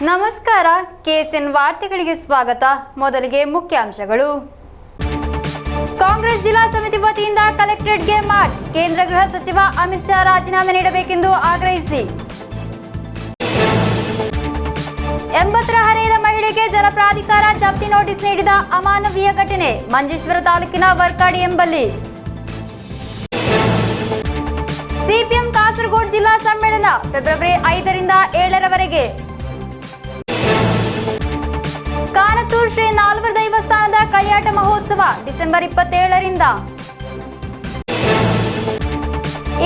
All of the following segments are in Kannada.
ನಮಸ್ಕಾರ, ಕೆಎಸ್ಎನ್ ವಾರ್ತೆಗಳಿಗೆ ಸ್ವಾಗತ. ಮೊದಲಿಗೆ ಮುಖ್ಯಾಂಶಗಳು. ಕಾಂಗ್ರೆಸ್ ಜಿಲ್ಲಾ ಸಮಿತಿ ವತಿಯಿಂದ ಕಲೆಕ್ಟರೇಟ್ಗೆ ಮಾರ್ಚ್. ಕೇಂದ್ರ ಗೃಹ ಸಚಿವ ಅಮಿತ್ ಶಾ ರಾಜೀನಾಮೆ ನೀಡಬೇಕೆಂದು ಆಗ್ರಹಿಸಿ. 80ರ ಹರೆಯದ ಮಹಿಳೆಗೆ ಜಲ ಪ್ರಾಧಿಕಾರ ಜಪ್ತಿ ನೋಟಿಸ್ ನೀಡಿದ ಅಮಾನವೀಯ ಘಟನೆ. ಮಂಜೇಶ್ವರ ತಾಲೂಕಿನ ವರ್ಕಾಡಿ ಎಂಬಲ್ಲಿ. ಸಿಪಿಎಂ ಕಾಸರಗೋಡು ಜಿಲ್ಲಾ ಸಮ್ಮೇಳನ ಫೆಬ್ರವರಿ 5ರಿಂದ 7ರವರೆಗೆ. ಕಾನತ್ತೂರು ಶ್ರೀ ನಾಲ್ವರ ದೈವಸ್ಥಾನದ ಕೈಯಾಟ ಮಹೋತ್ಸವ ಡಿಸೆಂಬರ್ 27ರಿಂದ.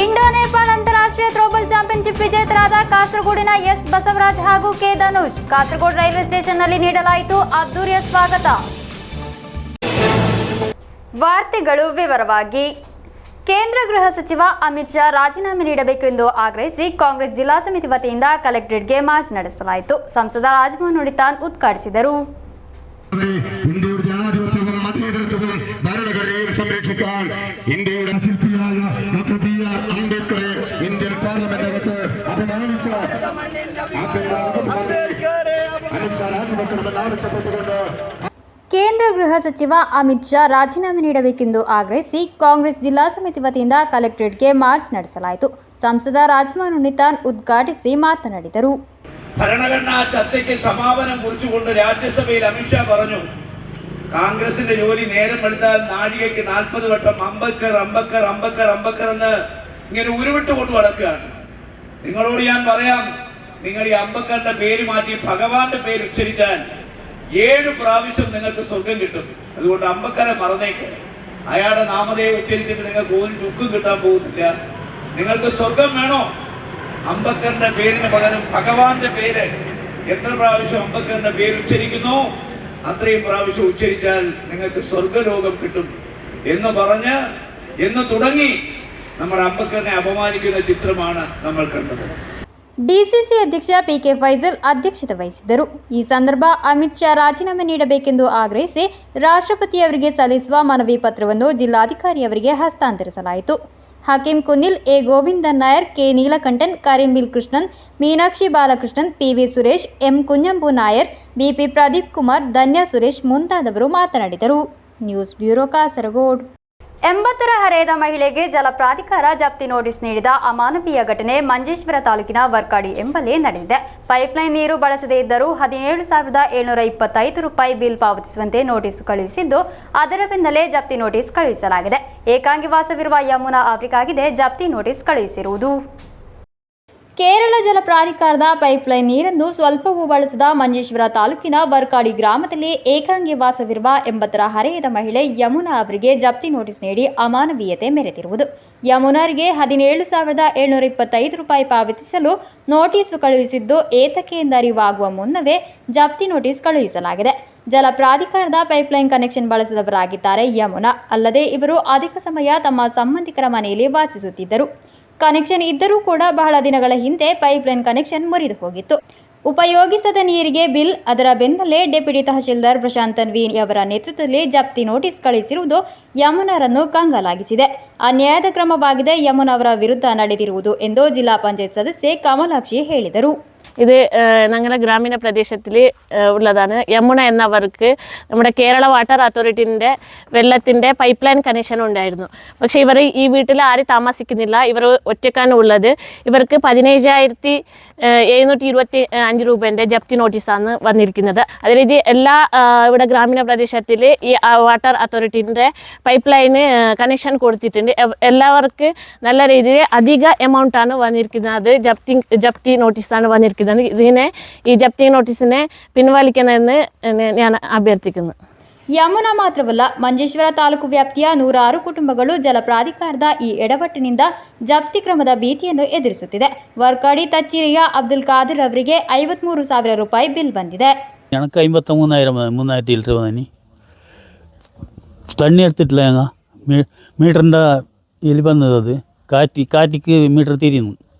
ಇಂಡೋ-ನೇಪಾಳ ಅಂತಾರಾಷ್ಟ್ರೀಯ ಥ್ರೋಬಾಲ್ ಚಾಂಪಿಯನ್ಶಿಪ್ ವಿಜೇತರಾದ ಕಾಸರಗೋಡಿನ ಎಸ್ ಬಸವರಾಜ್ ಹಾಗೂ ಕೆ ಧನುಷ್. ಕಾಸರಗೋಡು ರೈಲ್ವೆ ಸ್ಟೇಷನ್ನಲ್ಲಿ ನೀಡಲಾಯಿತು ಅದ್ದೂರಿಯ ಸ್ವಾಗತ. ವಾರ್ತೆಗಳು ವಿವರವಾಗಿ. ಕೇಂದ್ರ ಗೃಹ ಸಚಿವ ಅಮಿತ್ ಶಾ ರಾಜೀನಾಮೆ ನೀಡಬೇಕೆಂದು ಆಗ್ರಹಿಸಿ ಕಾಂಗ್ರೆಸ್ ಜಿಲ್ಲಾ ಸಮಿತಿ ವತಿಯಿಂದ ಕಲೆಕ್ಟರೇಟ್ಗೆ ಮಾರ್ಚ್ ನಡೆಸಲಾಯಿತು. ಸಂಸದ ರಾಜಮೋಹನ್ ಉಳಿತಾನ್ ಉದ್ಘಾಟಿಸಿದರು. ഇന്ത്യയുടെ ജനാധിപത്യവും മതേതരത്വവും ഭരണഘടനയും സംരക്ഷിക്കാൻ ഇന്ത്യയുടെ ശില്പിയായ ഡോക്ടർ ബി.ആർ. അംബേദ്കറെ ഇന്ത്യൻ പാർലമെന്റിനകത്ത് അപമാനിച്ച ആഭ്യന്തര വകുപ്പ് മന്ത്രി അമിത് ഷാ രാജിവെക്കണമെന്ന് ആവശ്യപ്പെട്ടുകൊണ്ട് ಕೇಂದ್ರ ಗೃಹ ಸಚಿವ ಅಮಿತ್ ಶಾ ರಾಜೀನಾಮೆ ನೀಡಬೇಕೆಂದು ಆಗ್ರಹಿಸಿ ಕಾಂಗ್ರೆಸ್ ಜಿಲ್ಲಾ ಸಮಿತಿ ವತಿಯಿಂದ ಕಲೆಕ್ಟರೇಟ್ಗೆ ಮಾರ್ಚ್ ನಡೆಸಲಾಯಿತು. ಸಂಸದ ರಾಜಮೋಹನ್ ಉಳಿತಾನ್ ಉದ್ಘಾಟಿಸಿ ಮಾತನಾಡಿದರು. ഭരണഘടനാ ചർച്ചയ്ക്ക് സമാപനം കുറിച്ചുകൊണ്ട് രാജ്യസഭയിൽ അമിത്ഷാ പറഞ്ഞു, കോൺഗ്രസിന്റെ ജോലി നേരം വെളുത്താൽ നാഴികയ്ക്ക് 40 വട്ടം അംബേദ്കർ അംബേദ്കർ അംബേദ്കർ അംബേദ്കർ എന്ന് ഇങ്ങനെ ഉരുവിട്ടുകൊണ്ട് നടക്കുകയാണ്. നിങ്ങളോട് ഞാൻ പറയാം, നിങ്ങൾ ഈ അംബേദ്കറിന്റെ പേര് മാറ്റി ഭഗവാന്റെ പേര് ഉച്ചരിച്ചാൽ 7 പ്രാവശ്യം നിങ്ങൾക്ക് സ്വർഗം കിട്ടും. അതുകൊണ്ട് അംബേദ്കറെ മറന്നേക്ക്. അയാളുടെ നാമധേയം ഉച്ചരിച്ചിട്ട് നിങ്ങൾക്ക് ഒരു ചുക്കും കിട്ടാൻ പോകുന്നില്ല. നിങ്ങൾക്ക് സ്വർഗം വേണോ? അംബേദ്കറിന്റെ പേരിന് പകരം ഭഗവാന്റെ പേര് എത്ര പ്രാവശ്യം അംബേദ്കറിന്റെ പേര് ഉച്ചരിക്കുന്നു അത്രയും പ്രാവശ്യം ഉച്ചരിച്ചാൽ നിങ്ങൾക്ക് സ്വർഗലോകം കിട്ടും എന്ന് പറഞ്ഞ് എന്ന് തുടങ്ങി നമ്മുടെ അംബേദ്കറിനെ അപമാനിക്കുന്ന ചിത്രമാണ് നമ്മൾ കണ്ടത്. ಡಿಸಿಸಿ ಅಧ್ಯಕ್ಷ ಪಿಕೆ ಫೈಜಲ್ ಅಧ್ಯಕ್ಷತೆ ವಹಿಸಿದ್ದರು. ಈ ಸಂದರ್ಭ ಅಮಿತ್ ಶಾ ರಾಜೀನಾಮೆ ನೀಡಬೇಕೆಂದು ಆಗ್ರಹಿಸಿ ರಾಷ್ಟ್ರಪತಿಯವರಿಗೆ ಸಲ್ಲಿಸುವ ಮನವಿ ಪತ್ರವನ್ನು ಜಿಲ್ಲಾಧಿಕಾರಿಯವರಿಗೆ ಹಸ್ತಾಂತರಿಸಲಾಯಿತು. Hakeem Kunil, A Govindan Nair, K Neelakantan, Karimbil Krishnan, Meenakshi Balakrishnan, PV Suresh, M Kunjambu Nair, BP Pradeep Kumar, Dhanya Suresh ಮುಂತಾದವರು ಮಾತನಾಡಿದರು. News bureau Kasaragod. 80ರ ಹರೆಯದ ಮಹಿಳೆಗೆ ಜಲ ಪ್ರಾಧಿಕಾರ ಜಪ್ತಿ ನೋಟಿಸ್ ನೀಡಿದ ಅಮಾನವೀಯ ಘಟನೆ ಮಂಜೇಶ್ವರ ತಾಲೂಕಿನ ವರ್ಕಾಡಿ ಎಂಬಲ್ಲಿ ನಡೆದಿದೆ. ಪೈಪ್ಲೈನ್ ನೀರು ಬಳಸದೇ ಇದ್ದರೂ 17,725 ರೂಪಾಯಿ ಬಿಲ್ ಪಾವತಿಸುವಂತೆ ನೋಟಿಸ್ ಕಳುಹಿಸಿದ್ದು, ಅದರ ಬೆನ್ನಲ್ಲೇ ಜಪ್ತಿ ನೋಟಿಸ್ ಕಳುಹಿಸಲಾಗಿದೆ. ಏಕಾಂಗಿವಾಸವಿರುವ ಯಮುನಾ ಅವರಿಗಾಗಿದೆ ಜಪ್ತಿ ನೋಟಿಸ್ ಕಳುಹಿಸಿರುವುದು. ಕೇರಳ ಜಲ ಪ್ರಾಧಿಕಾರದ ಪೈಪ್ಲೈನ್ ನೀರನ್ನು ಸ್ವಲ್ಪವೂ ಬಳಸದ ಮಂಜೇಶ್ವರ ತಾಲೂಕಿನ ವರ್ಕಾಡಿ ಗ್ರಾಮದಲ್ಲಿ ಏಕಾಂಗಿ ವಾಸವಿರುವ 80ರ ಹರೆಯದ ಮಹಿಳೆ ಯಮುನಾ ಅವರಿಗೆ ಜಪ್ತಿ ನೋಟಿಸ್ ನೀಡಿ ಅಮಾನವೀಯತೆ ಮೆರೆದಿರುವುದು. ಯಮುನಾರಿಗೆ 17,725 ರೂಪಾಯಿ ಪಾವತಿಸಲು ನೋಟಿಸ್ ಕಳುಹಿಸಿದ್ದು ಏತಕ್ಕೆ ಎಂದರಿವಾಗುವ ಮುನ್ನವೇ ಜಪ್ತಿ ನೋಟಿಸ್ ಕಳುಹಿಸಲಾಗಿದೆ. ಜಲ ಪ್ರಾಧಿಕಾರದ ಪೈಪ್ಲೈನ್ ಕನೆಕ್ಷನ್ ಬಳಸಿದವರಾಗಿದ್ದಾರೆ ಯಮುನಾ. ಅಲ್ಲದೆ ಇವರು ಅಧಿಕ ಸಮಯ ತಮ್ಮ ಸಂಬಂಧಿಕರ ಮನೆಯಲ್ಲಿ ವಾಸಿಸುತ್ತಿದ್ದರು. ಕನೆಕ್ಷನ್ ಇದ್ದರೂ ಕೂಡ ಬಹಳ ದಿನಗಳ ಹಿಂದೆ ಪೈಪ್ಲೈನ್ ಕನೆಕ್ಷನ್ ಮುರಿದು ಹೋಗಿತ್ತು. ಉಪಯೋಗಿಸದ ನೀರಿಗೆ ಬಿಲ್. ಅದರ ಬೆನ್ನಲ್ಲೇ ಡೆಪ್ಯೂಟಿ ತಹಶೀಲ್ದಾರ್ ಪ್ರಶಾಂತ್ ತನ್ವಿ ಅವರ ನೇತೃತ್ವದಲ್ಲಿ ಜಪ್ತಿ ನೋಟಿಸ್ ಕಳುಹಿಸಿರುವುದು ಯಮುನಾರನ್ನು ಕಂಗಾಲಾಗಿಸಿದೆ. ಅನ್ಯಾಯದ ಕ್ರಮವಾಗಿದೆ ಯಮುನಾ ಅವರ ವಿರುದ್ಧ ನಡೆದಿರುವುದು ಎಂದು ಜಿಲ್ಲಾ ಪಂಚಾಯತ್ ಸದಸ್ಯೆ കമലാക്ഷി ಹೇಳಿದರು. ഇത് ഞങ്ങളുടെ ഗ്രാമീണ പ്രദേശത്തിൽ ഉള്ളതാണ്. യമുന എന്നവർക്ക് നമ്മുടെ കേരള വാട്ടർ അതോറിറ്റിൻ്റെ വെള്ളത്തിൻ്റെ പൈപ്പ് ലൈൻ കണക്ഷൻ ഉണ്ടായിരുന്നു. പക്ഷേ ഇവർ ഈ വീട്ടിൽ ആരും താമസിക്കുന്നില്ല. ഇവർ ഒറ്റക്കാണ് ഉള്ളത്. ഇവർക്ക് 15,725 രൂപേൻ്റെ ജപ്തി നോട്ടീസാണ് വന്നിരിക്കുന്നത്. അതായത് എല്ലാ ഇവിടെ ഗ്രാമീണ പ്രദേശത്തിൽ ഈ വാട്ടർ അതോറിറ്റിൻ്റെ പൈപ്പ് ലൈന് കണക്ഷൻ കൊടുത്തിട്ടുണ്ട്. എല്ലാവർക്കും നല്ല രീതിയിൽ അധിക എമൗണ്ടാണ് വന്നിരിക്കുന്നത്. ജപ്തി നോട്ടീസാണ് വന്നിരിക്കുന്നത്. ഇതിനെ ഈ ജപ്തി നോട്ടീസിനെ പിൻവലിക്കണമെന്ന് ഞാൻ അഭ്യർത്ഥിക്കുന്നു. ಯಮುನಾ ಮಾತ್ರವಲ್ಲ, ಮಂಜೇಶ್ವರ ತಾಲೂಕು ವ್ಯಾಪ್ತಿಯ 106 ಕುಟುಂಬಗಳು ಜಲ ಪ್ರಾಧಿಕಾರದ ಈ ಎಡವಟ್ಟಿನಿಂದ ಜಪ್ತಿ ಕ್ರಮದ ಭೀತಿಯನ್ನು ಎದುರಿಸುತ್ತಿದೆ. ವರ್ಕಾಡಿ ತಚ್ಚೇರಿಯ ಅಬ್ದುಲ್ ಖಾದರ್ ಅವರಿಗೆ 53,000 ರೂಪಾಯಿ ಬಿಲ್ ಬಂದಿದೆ. எனக்கு 53,000 ലിറ്റർ വന്നി തണ്ണി എടുത്തിട്ടില്ല. ഞങ്ങൾ മീറ്ററിൻ്റെ എലി വന്നത് അത് കാറ്റിക്ക് മീറ്റർ തിരിയുന്നു.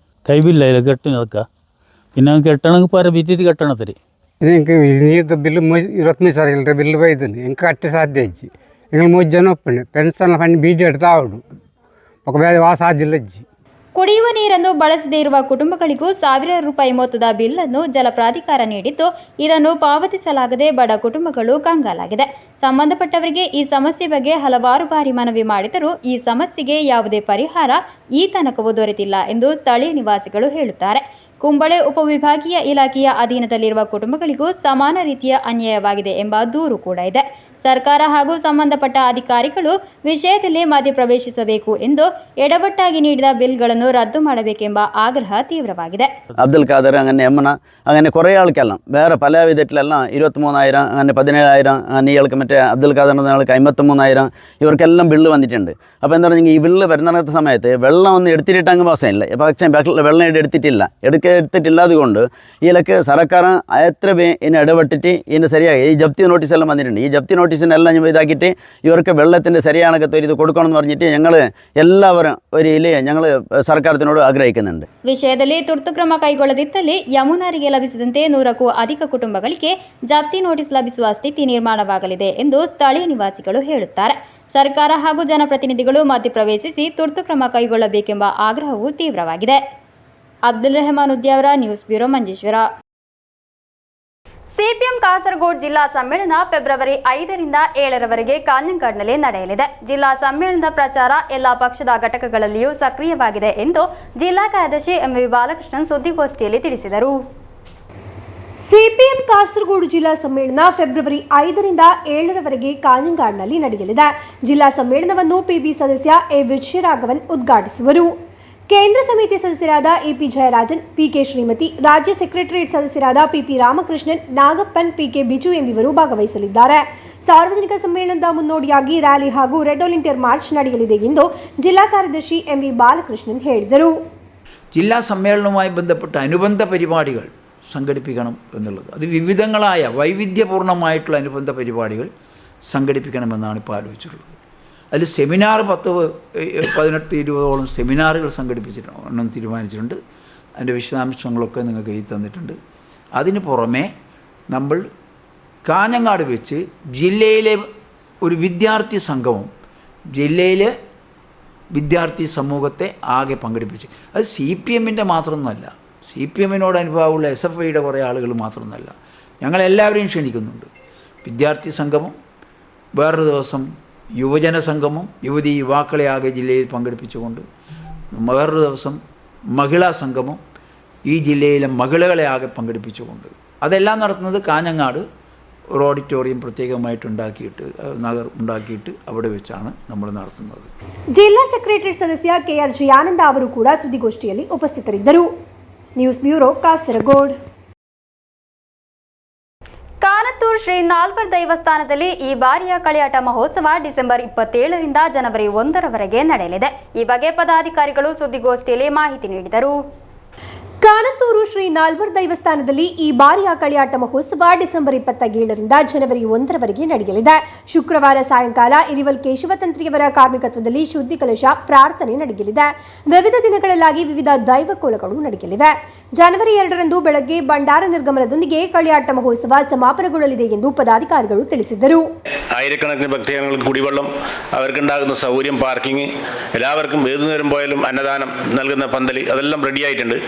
കൈബില്ല അതിൽ കെട്ടുന്നതൊക്കെ. പിന്നെ കെട്ടണമെങ്കിൽ പര ഭിത്തിട്ട് കെട്ടണത്തരി. എനിക്ക് ನೀರ್ದು ಬಿಲ್ 23,000 ಬಿಲ್ ಬೈದನು ಎಂಕ ಕಟ್ಟಿ ಸಾಧ್ಯ ಇಜ್ಜಿ ಎಂಗಳು 3 ಜನ ಒಪ್ಪಣೆ ಪೆನ್ಷನ್ ಫಂಡ್ ಬೀಡಿ ಎಡ್ತಾ ಅವಡು ఒక వేళ వాసాదిల్లజ్జి ಕುಡಿಯುವ ನೀರನ್ನು ಬಳಸದೇ ಇರುವ ಕುಟುಂಬಗಳಿಗೂ ಸಾವಿರಾರು ರೂಪಾಯಿ ಮೊತ್ತದ ಬಿಲ್ ಅನ್ನು ಜಲ ಪ್ರಾಧಿಕಾರ ನೀಡಿದ್ದು, ಇದನ್ನು ಪಾವತಿಸಲಾಗದೆ ಬಡ ಕುಟುಂಬಗಳು ಕಂಗಾಲಾಗಿದೆ. ಸಂಬಂಧಪಟ್ಟವರಿಗೆ ಈ ಸಮಸ್ಯೆ ಬಗ್ಗೆ ಹಲವಾರು ಬಾರಿ ಮನವಿ ಮಾಡಿದರೂ ಈ ಸಮಸ್ಯೆಗೆ ಯಾವುದೇ ಪರಿಹಾರ ಈ ತನಕವೂ ದೊರೆತಿಲ್ಲ ಎಂದು ಸ್ಥಳೀಯ ನಿವಾಸಿಗಳು ಹೇಳುತ್ತಾರೆ. ಕುಂಬಳೆ ಉಪವಿಭಾಗೀಯ ಇಲಾಖೆಯ ಅಧೀನದಲ್ಲಿರುವ ಕುಟುಂಬಗಳಿಗೂ ಸಮಾನ ರೀತಿಯ ಅನ್ಯಾಯವಾಗಿದೆ ಎಂಬ ದೂರು ಕೂಡ ಇದೆ. ಸರ್ಕಾರ ಹಾಗೂ ಸಂಬಂಧಪಟ್ಟ ಅಧಿಕಾರಿಗಳು ವಿಷಯದಲ್ಲಿ ಮಧ್ಯಪ್ರವೇಶಿಸಬೇಕು ಎಂದು ಎಡವಟ್ಟಾಗಿ ನೀಡಿದ ಬಿಲ್ಗಳನ್ನು റദ്ദു ಮಾಡಬೇಕೆಂಬ ആഗ്രഹ തീവ്രവാಗಿದೆ. അബ്ദുൽ ഖാദർ അങ്ങനെ യമുന അങ്ങനെ കുറേ ആൾക്കെല്ലാം വേറെ പല വിധത്തിലെല്ലാം 23,000 അങ്ങനെ 17,000 അങ്ങനെ ഇയാൾക്ക് മറ്റേ അബ്ദുൽ ഖാദറിൻ്റെ ആൾക്ക് 53,000 ഇവർക്കെല്ലാം ബില്ല് വന്നിട്ടുണ്ട്. അപ്പോൾ എന്താ പറഞ്ഞാൽ ഈ ബില്ല് വരുന്ന സമയത്ത് വെള്ളം ഒന്നും എടുത്തിട്ട് അങ്ങ് പാസ്സായില്ല. പക്ഷേ വെള്ളം എടുത്തിട്ടില്ലാതെ കൊണ്ട് ഇതിലൊക്കെ സർക്കാർ എത്ര ഇതിനെ ഇടപെട്ടിട്ട് ഇതിൻ്റെ ശരിയായി ഈ ജപ്തി നോട്ടീസെല്ലാം വന്നിട്ടുണ്ട്. ഈ ജപ്തി നോട്ടീസിനെല്ലാം ഇതാക്കിയിട്ട് ഇവർക്ക് വെള്ളത്തിൻ്റെ ശരിയാണക്കത്തെ ഒരു ഇത് കൊടുക്കണമെന്ന് പറഞ്ഞിട്ട് ഞങ്ങൾ എല്ലാവരും ഒരു ഞങ്ങൾ സർക്കാരത്തിനോട് ആഗ്രഹിക്കുന്നുണ്ട്. ವಿಷಯದಲ್ಲಿ ತುರ್ತು ಕ್ರಮ ಕೈಗೊಳ್ಳದಿದ್ದಲ್ಲಿ ಯಮುನಾರಿಗೆ ಲಭಿಸಿದಂತೆ 100ಕ್ಕೂ ಅಧಿಕ ಕುಟುಂಬಗಳಿಗೆ ಜಪ್ತಿ ನೋಟಿಸ್ ಲಭಿಸುವ ಸ್ಥಿತಿ ನಿರ್ಮಾಣವಾಗಲಿದೆ ಎಂದು ಸ್ಥಳೀಯ ನಿವಾಸಿಗಳು ಹೇಳುತ್ತಾರೆ. ಸರ್ಕಾರ ಹಾಗೂ ಜನಪ್ರತಿನಿಧಿಗಳು ಮಧ್ಯಪ್ರವೇಶಿಸಿ ತುರ್ತು ಕ್ರಮ ಕೈಗೊಳ್ಳಬೇಕೆಂಬ ಆಗ್ರಹವೂ ತೀವ್ರವಾಗಿದೆ. Abdul Rahman Udyavar, news bureau, Manjeshwar. CPM Kasaragod ಜಿಲ್ಲಾ ಸಮ್ಮೇಳನ ಫೆಬ್ರವರಿ 5ರಿಂದ 7ರವರೆಗೆ ಕಾಂಜಂಗಾಡ್ನಲ್ಲಿ ನಡೆಯಲಿದೆ. ಜಿಲ್ಲಾ ಸಮ್ಮೇಳನದ ಪ್ರಚಾರ ಎಲ್ಲ ಪಕ್ಷದ ಘಟಕಗಳಲ್ಲಿಯೂ ಸಕ್ರಿಯವಾಗಿದೆ ಎಂದು ಜಿಲ್ಲಾ ಕಾರ್ಯದರ್ಶಿ ಎಂವಿ ಬಾಲಕೃಷ್ಣನ್ ಸುದ್ದಿಗೋಷ್ಠಿಯಲ್ಲಿ ತಿಳಿಸಿದರು. ಸಿಪಿಎಂ ಕಾಸರಗೋಡು ಜಿಲ್ಲಾ ಸಮ್ಮೇಳನ ಫೆಬ್ರವರಿ 5ರಿಂದ 7ರವರೆಗೆ ಕಾಂಜಂಗಾಡ್ನಲ್ಲಿ ನಡೆಯಲಿದೆ. ಜಿಲ್ಲಾ ಸಮ್ಮೇಳನವನ್ನು ಪಿಬಿ ಸದಸ್ಯ ಎ ವಿಜಯರಾಘವನ್ ಉದ್ಘಾಟಿಸುವರು. ಕೇಂದ್ರ ಸಮಿತಿ ಸದಸ್ಯರಾದ ಎಪಿ ಜಯರಾಜನ್, ಪಿಕೆ ಶ್ರೀಮತಿ, ರಾಜ್ಯ ಸೆಕ್ರೆಟರಿಯೇಟ್ ಸದಸ್ಯರಾದ ಪಿಪಿ ರಾಮಕೃಷ್ಣನ್, ನಾಗಪ್ಪನ್, ಪಿಕೆ ಬಿಜು ಎಂಬಿವರು ಭಾಗವಹಿಸಲಿದ್ದಾರೆ. ಸಾರ್ವಜನಿಕ ಸಮ್ಮೇಳನದ ಮುನ್ನೋಡಿಯಾಗಿ ರ್ಯಾಲಿ ಹಾಗೂ ರೆಡ್ ವಾಲಂಟಿಯರ್ ಮಾರ್ಚ್ ನಡೆಯಲಿದೆ ಎಂದು ಜಿಲ್ಲಾ ಕಾರ್ಯದರ್ಶಿ ಎಂವಿ ബാലകൃഷ്ണൻ ಹೇಳಿದರು. ജില്ലാ സമ്മേളനവുമായി ബന്ധപ്പെട്ട അനുബന്ധ പരിപാടികൾ സംഘടിപ്പിക്കണം എന്നുള്ളത്, അത് വിവിധങ്ങളായ വൈവിധ്യപൂർണ്ണമായിട്ടുള്ള അനുബന്ധ പരിപാടികൾ സംഘടിപ്പിക്കണമെന്നാണ് ഇപ്പോൾ ആലോചിച്ചിട്ടുള്ളത്. അതിൽ സെമിനാർ 18-20ഓളം സെമിനാറുകൾ സംഘടിപ്പിച്ചിട്ടുണ്ടെന്ന് തീരുമാനിച്ചിട്ടുണ്ട്. അതിൻ്റെ വിശദാംശങ്ങളൊക്കെ നിങ്ങൾക്ക് എഴുതി തന്നിട്ടുണ്ട്. അതിന് പുറമെ നമ്മൾ കാഞ്ഞങ്ങാട് വെച്ച് ജില്ലയിലെ ഒരു വിദ്യാർത്ഥി സംഗമം, ജില്ലയിലെ വിദ്യാർത്ഥി സമൂഹത്തെ ആകെ പങ്കെടുപ്പിച്ച്, അത് CPM-ൻ്റെ മാത്രമൊന്നുമല്ല, CPM-നോട് അനുഭവമുള്ള SFIയുടെ കുറേ ആളുകൾ മാത്രമൊന്നുമല്ല, ഞങ്ങളെല്ലാവരെയും ക്ഷണിക്കുന്നുണ്ട്. വിദ്യാർത്ഥി സംഗമം, വേറൊരു ദിവസം യുവജന സംഗമം, യുവാക്കളെ ആകെ ജില്ലയിൽ പങ്കെടുപ്പിച്ചുകൊണ്ട്, വേറൊരു ദിവസം മഹിളാ സംഗമം, ഈ ജില്ലയിലെ മഹിളകളെ ആകെ പങ്കെടുപ്പിച്ചുകൊണ്ട്, അതെല്ലാം നടത്തുന്നത് കാഞ്ഞങ്ങാട് ഒരു ഓഡിറ്റോറിയം പ്രത്യേകമായിട്ട് ഉണ്ടാക്കിയിട്ട് അവിടെ വെച്ചാണ് നമ്മൾ നടത്തുന്നത്. ಜಿಲ್ಲಾ ಸೆಕ್ರೆಟರಿ ಸದಸ್ಯ ಕೆಆರ್ ಜಯಾನಂದ ಅವರು ಕೂಡ ಸುದ್ದಿಗೋಷ್ಠಿಯಲ್ಲಿ ಉಪಸ್ಥಿತರಿದ್ದರು. News bureau, Kasaragod. ಕಾನತ್ತೂರು ಶ್ರೀ ನಾಲ್ವರ್ ದೈವಸ್ಥಾನದಲ್ಲಿ ಈ ಬಾರಿಯ ಕಳಿಯಾಟ ಮಹೋತ್ಸವ ಡಿಸೆಂಬರ್ 27ರಿಂದ ಜನವರಿ 1ರವರೆಗೆ ನಡೆಯಲಿದೆ. ಈ ಬಗ್ಗೆ ಪದಾಧಿಕಾರಿಗಳು ಸುದ್ದಿಗೋಷ್ಠಿಯಲ್ಲಿ ಮಾಹಿತಿ ನೀಡಿದರು. ಕಾನತ್ತೂರು ಶ್ರೀ ನಾಲ್ವರ್ ದೈವಸ್ಥಾನದಲ್ಲಿ ಈ ಬಾರಿಯ ಕಳಿಯಾಟ ಮಹೋತ್ಸವ ಡಿಸೆಂಬರ್ 27ರಿಂದ ಜನವರಿ 1ರವರೆಗೆ ನಡೆಯಲಿದೆ. ಶುಕ್ರವಾರ ಸಾಯಂಕಾಲ ಇರಿವಲ್ ಕೇಶವತಂತ್ರಿಯವರ ಕಾರ್ಮಿಕತ್ವದಲ್ಲಿ ಶುದ್ಧಿ ಕಲಶ ಪ್ರಾರ್ಥನೆ ನಡೆಯಲಿದೆ. ವಿವಿಧ ದಿನಗಳಲ್ಲಾಗಿ ವಿವಿಧ ದೈವ ಕೋಲಗಳು ನಡೆಯಲಿವೆ. ಜನವರಿ 2ರಂದು ಬೆಳಗ್ಗೆ ಭಂಡಾರ ನಿರ್ಗಮನದೊಂದಿಗೆ ಕಳಿಯಾಟ ಮಹೋತ್ಸವ ಸಮಾಪನಗೊಳ್ಳಲಿದೆ ಎಂದು ಪದಾಧಿಕಾರಿಗಳು ತಿಳಿಸಿದರು. ആയിരക്കണക്കിന് ഭക്തജനങ്ങൾക്ക് കുടിവെള്ളം, അവർക്കുണ്ടാകുന്ന സൗകര്യം, പാർക്കിംഗ്, എല്ലാവർക്കും ഏതു നേരം പോയാലും അന്നദാനം നൽകുന്ന പന്തൽ, അതെല്ലാം റെഡിയായിട്ടുണ്ട്.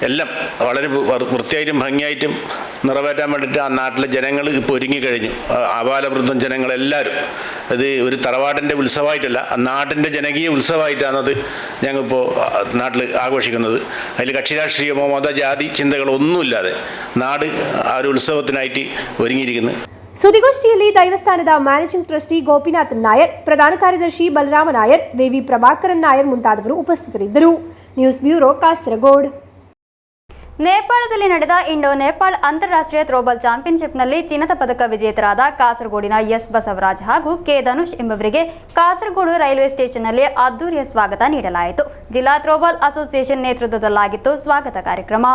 എല്ലാം വളരെ വൃത്തിയായിട്ടും ഭംഗിയായിട്ടും നിറവേറ്റാൻ വേണ്ടിയിട്ട് ആ നാട്ടിലെ ജനങ്ങൾ ഇപ്പോൾ ഒരുങ്ങിക്കഴിഞ്ഞു. ആബാലവൃദ്ധം ജനങ്ങളെല്ലാവരും, അത് ഒരു തറവാടിൻ്റെ ഉത്സവമായിട്ടല്ല, ആ നാട്ടിൻ്റെ ജനകീയ ഉത്സവമായിട്ടാണത് ഞങ്ങളിപ്പോൾ നാട്ടിൽ ആഘോഷിക്കുന്നത്. അതിൽ കക്ഷി രാഷ്ട്രീയമോ മത ജാതി ചിന്തകളൊന്നുമില്ലാതെ നാട് ആ ഒരു ഉത്സവത്തിനായിട്ട് ഒരുങ്ങിയിരിക്കുന്നത്. ಸುದ್ದಿಗೋಷ್ಠಿಯಲ್ಲಿ ದೈವಸ್ಥಾನದ ಮ್ಯಾನೇಜಿಂಗ್ ಟ್ರಸ್ಟಿ ಗೋಪಿನಾಥನ್ ನಾಯರ್, ಪ್ರಧಾನ ಕಾರ್ಯದರ್ಶಿ ಬಲರಾಮ ನಾಯರ್, ವೇವಿ ಪ್ರಭಾಕರನ್ ನಾಯರ್ ಮುಂತಾದವರು ಉಪಸ್ಥಿತರಿದ್ದರು. News bureau, Kasaragod. ನೇಪಾಳದಲ್ಲಿ ನಡೆದ ಇಂಡೋ ನೇಪಾಳ್ ಅಂತಾರಾಷ್ಟ್ರೀಯ ಥ್ರೋಬಾಲ್ ಚಾಂಪಿಯನ್ಶಿಪ್ನಲ್ಲಿ ಚಿನ್ನದ ಪದಕ ವಿಜೇತರಾದ ಕಾಸರಗೋಡಿನ ಎಸ್ ಬಸವರಾಜ್ ಹಾಗೂ ಕೆ ಧನುಷ್ ಎಂಬವರಿಗೆ ಕಾಸರಗೋಡು ರೈಲ್ವೆ ಸ್ಟೇಷನ್ನಲ್ಲಿ ಅದ್ದೂರಿಯ ಸ್ವಾಗತ ನೀಡಲಾಯಿತು. ಜಿಲ್ಲಾ ಥ್ರೋಬಾಲ್ ಅಸೋಸಿಯೇಷನ್ ನೇತೃತ್ವದಲ್ಲಾಗಿತ್ತು ಸ್ವಾಗತ ಕಾರ್ಯಕ್ರಮ.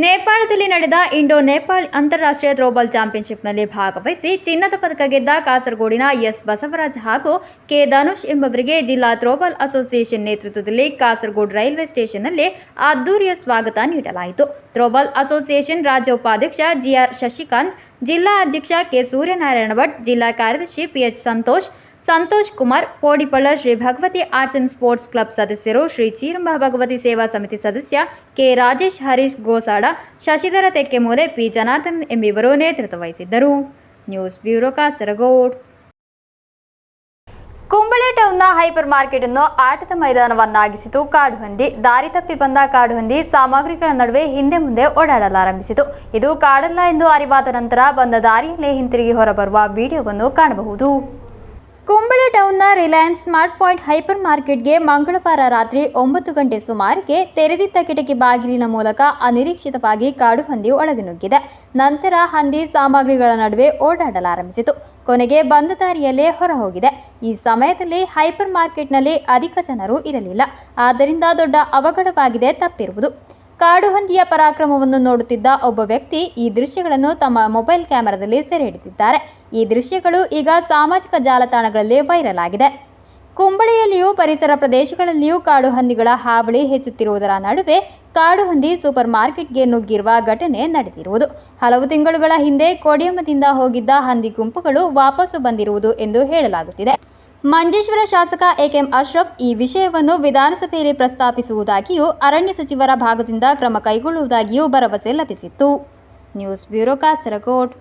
ನೇಪಾಳದಲ್ಲಿ ನಡೆದ ಇಂಡೋ ನೇಪಾಳ್ ಅಂತಾರಾಷ್ಟ್ರೀಯ ಥ್ರೋಬಾಲ್ ಚಾಂಪಿಯನ್ಶಿಪ್ನಲ್ಲಿ ಭಾಗವಹಿಸಿ ಚಿನ್ನದ ಪದಕ ಗೆದ್ದ ಕಾಸರಗೋಡಿನ ಎಸ್ ಬಸವರಾಜ್ ಹಾಗೂ ಕೆ ಧನುಷ್ ಎಂಬವರಿಗೆ ಜಿಲ್ಲಾ ಥ್ರೋಬಾಲ್ ಅಸೋಸಿಯೇಷನ್ ನೇತೃತ್ವದಲ್ಲಿ ಕಾಸರಗೋಡು ರೈಲ್ವೆ ಸ್ಟೇಷನ್ನಲ್ಲಿ ಅದ್ದೂರಿಯ ಸ್ವಾಗತ ನೀಡಲಾಯಿತು. ಥ್ರೋಬಾಲ್ ಅಸೋಸಿಯೇಷನ್ ರಾಜ್ಯ ಉಪಾಧ್ಯಕ್ಷ ಜಿಆರ್ ಶಶಿಕಾಂತ್, ಜಿಲ್ಲಾ ಅಧ್ಯಕ್ಷ ಕೆ ಸೂರ್ಯನಾರಾಯಣ ಭಟ್, ಜಿಲ್ಲಾ ಕಾರ್ಯದರ್ಶಿ PH Santosh, Santosh Kumar, Podipalla Shri Bhagavathi arts and sports club ಸದಸ್ಯರು, ಶ್ರೀ ಚೀರಂಬ ಭಗವತಿ ಸೇವಾ ಸಮಿತಿ ಸದಸ್ಯ ಕೆ ರಾಜೇಶ್, ಹರೀಶ್ ಗೋಸಾಡ, ಶಶಿಧರ ತೆಕ್ಕೆಮೂಲೆ, ಪಿ ಜನಾರ್ದನ್ ಎಂಬಿವರು ನೇತೃತ್ವ ವಹಿಸಿದ್ದರು. News bureau Kasaragod. ಕುಂಬಳೆ ಟೌನ್ನ ಹೈಪರ್ ಮಾರ್ಕೆಟ್ ಅನ್ನು ಆಟದ ಮೈದಾನವನ್ನಾಗಿಸಿತು ಕಾಡುಹಂದಿ. ದಾರಿ ತಪ್ಪಿ ಬಂದ ಕಾಡುಹಂದಿ ಸಾಮಗ್ರಿಗಳ ನಡುವೆ ಹಿಂದೆ ಮುಂದೆ ಓಡಾಡಲಾರಂಭಿಸಿತು. ಇದು ಕಾಡಲ್ಲ ಎಂದು ಅರಿವಾದ ನಂತರ ಬಂದ ದಾರಿಯಲ್ಲೇ ಹಿಂತಿರುಗಿ ಹೊರಬರುವ ವಿಡಿಯೋವನ್ನು ಕಾಣಬಹುದು. ಕುಂಬಳೆ ಟೌನ್ನ ರಿಲಯನ್ಸ್ ಸ್ಮಾರ್ಟ್ ಪಾಯಿಂಟ್ ಹೈಪರ್ ಮಾರ್ಕೆಟ್ಗೆ ಮಂಗಳವಾರ ರಾತ್ರಿ 9 ಗಂಟೆ ಸುಮಾರಿಗೆ ತೆರೆದಿದ್ದ ಕಿಟಕಿ ಬಾಗಿಲಿನ ಮೂಲಕ ಅನಿರೀಕ್ಷಿತವಾಗಿ ಕಾಡುಹಂದಿ ಒಳಗೆ ನುಗ್ಗಿದೆ. ನಂತರ ಹಂದಿ ಸಾಮಗ್ರಿಗಳ ನಡುವೆ ಓಡಾಡಲಾರಂಭಿಸಿತು. ಕೊನೆಗೆ ಬಂದ ದಾರಿಯಲ್ಲೇ ಹೊರಹೋಗಿದೆ. ಈ ಸಮಯದಲ್ಲಿ ಹೈಪರ್ ಮಾರ್ಕೆಟ್ನಲ್ಲಿ ಅಧಿಕ ಜನರು ಇರಲಿಲ್ಲ. ಆದ್ದರಿಂದ ದೊಡ್ಡ ಅವಘಡವಾಗಿದೆ ತಪ್ಪಿರುವುದು. ಕಾಡುಹಂದಿಯ ಪರಾಕ್ರಮವನ್ನು ನೋಡುತ್ತಿದ್ದ ಒಬ್ಬ ವ್ಯಕ್ತಿ ಈ ದೃಶ್ಯಗಳನ್ನು ತಮ್ಮ ಮೊಬೈಲ್ ಕ್ಯಾಮೆರಾದಲ್ಲಿ ಸೆರೆ ಹಿಡಿದಿದ್ದಾರೆ. ಈ ದೃಶ್ಯಗಳು ಈಗ ಸಾಮಾಜಿಕ ಜಾಲತಾಣಗಳಲ್ಲಿ ವೈರಲ್ ಆಗಿದೆ. ಕುಂಬಳೆಯಲ್ಲಿಯೂ ಪರಿಸರ ಪ್ರದೇಶಗಳಲ್ಲಿಯೂ ಕಾಡುಹಂದಿಗಳ ಹಾವಳಿ ಹೆಚ್ಚುತ್ತಿರುವುದರ ನಡುವೆ ಕಾಡುಹಂದಿ ಸೂಪರ್ ಮಾರ್ಕೆಟ್ಗೆ ನುಗ್ಗಿರುವ ಘಟನೆ ನಡೆದಿರುವುದು. ಹಲವು ತಿಂಗಳುಗಳ ಹಿಂದೆ ಕೋಡಿಯಮ್ಮದಿಂದ ಹೋಗಿದ್ದ ಹಂದಿ ಗುಂಪುಗಳು ವಾಪಸ್ಸು ಬಂದಿರುವುದು ಎಂದು ಹೇಳಲಾಗುತ್ತಿದೆ. ಮಂಜೇಶ್ವರ ಶಾಸಕ ಎಕೆಎಂ ಅಶ್ರಫ್ ಈ ವಿಷಯವನ್ನು ವಿಧಾನಸಭೆಯಲ್ಲಿ ಪ್ರಸ್ತಾಪಿಸುವುದಾಗಿಯೂ ಅರಣ್ಯ ಸಚಿವರ ಭಾಗದಿಂದ ಕ್ರಮ ಕೈಗೊಳ್ಳುವುದಾಗಿಯೂ ಭರವಸೆ ಲಭಿಸಿತ್ತು. News bureau Kasaragod.